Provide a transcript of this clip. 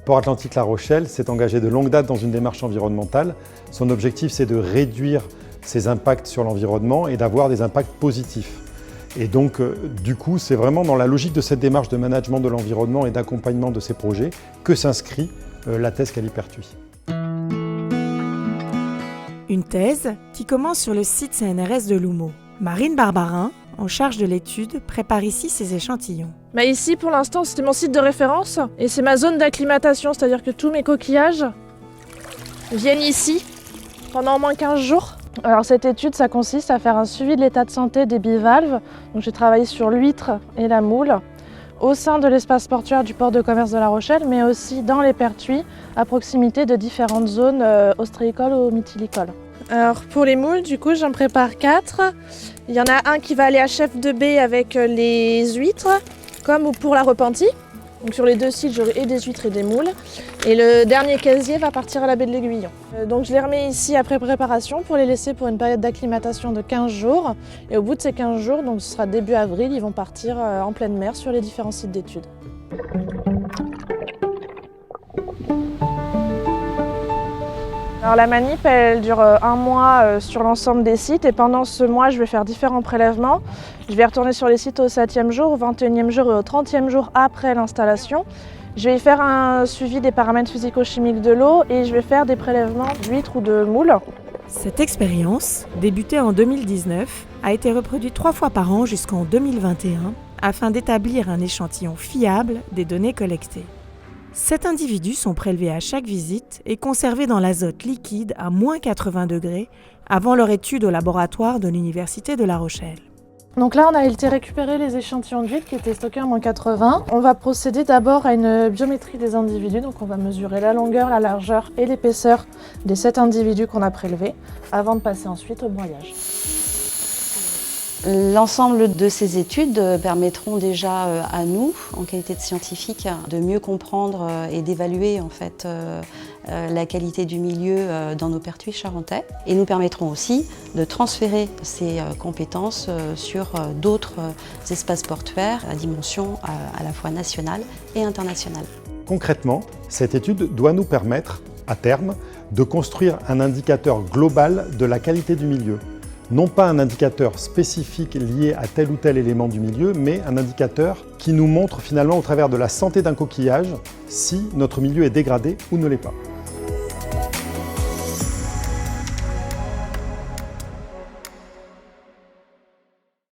Port Atlantique La Rochelle s'est engagé de longue date dans une démarche environnementale. Son objectif, c'est de réduire ses impacts sur l'environnement et d'avoir des impacts positifs. Et donc, du coup, c'est vraiment dans la logique de cette démarche de management de l'environnement et d'accompagnement de ces projets que s'inscrit la thèse Calipertuis. Une thèse qui commence sur le site CNRS de Loumeau. Marine Barbarin, en charge de l'étude, prépare ici ses échantillons. Ici, pour l'instant, c'était mon site de référence et c'est ma zone d'acclimatation, c'est-à-dire que tous mes coquillages viennent ici pendant au moins 15 jours. Alors cette étude, ça consiste à faire un suivi de l'état de santé des bivalves. Donc j'ai travaillé sur l'huître et la moule au sein de l'espace portuaire du port de commerce de La Rochelle, mais aussi dans les pertuis à proximité de différentes zones ostréicoles ou mytilicoles. Alors pour les moules, du coup, j'en prépare 4. Il y en a un qui va aller à chef de baie avec les huîtres, comme pour la repentie. Donc sur les 2 sites, j'aurai et des huîtres et des moules. Et le dernier casier va partir à la baie de l'Aiguillon. Donc je les remets ici après préparation pour les laisser pour une période d'acclimatation de 15 jours. Et au bout de ces 15 jours, donc ce sera début avril, ils vont partir en pleine mer sur les différents sites d'études. Alors la manip, elle dure 1 mois sur l'ensemble des sites et pendant ce mois, je vais faire différents prélèvements. Je vais retourner sur les sites au 7e jour, au 21e jour et au 30e jour après l'installation. Je vais y faire un suivi des paramètres physico-chimiques de l'eau et je vais faire des prélèvements d'huîtres ou de moules. Cette expérience, débutée en 2019, a été reproduite 3 fois par an jusqu'en 2021 afin d'établir un échantillon fiable des données collectées. 7 individus sont prélevés à chaque visite et conservés dans l'azote liquide à moins 80 degrés avant leur étude au laboratoire de l'Université de La Rochelle. Donc là, on a été récupérer les échantillons d'huîtres qui étaient stockés à moins 80. On va procéder d'abord à une biométrie des individus. Donc on va mesurer la longueur, la largeur et l'épaisseur des 7 individus qu'on a prélevés avant de passer ensuite au broyage. L'ensemble de ces études permettront déjà à nous, en qualité de scientifiques, de mieux comprendre et d'évaluer en fait la qualité du milieu dans nos pertuis charentais et nous permettront aussi de transférer ces compétences sur d'autres espaces portuaires à dimension à la fois nationale et internationale. Concrètement, cette étude doit nous permettre, à terme, de construire un indicateur global de la qualité du milieu. Non pas un indicateur spécifique lié à tel ou tel élément du milieu, mais un indicateur qui nous montre finalement au travers de la santé d'un coquillage si notre milieu est dégradé ou ne l'est pas.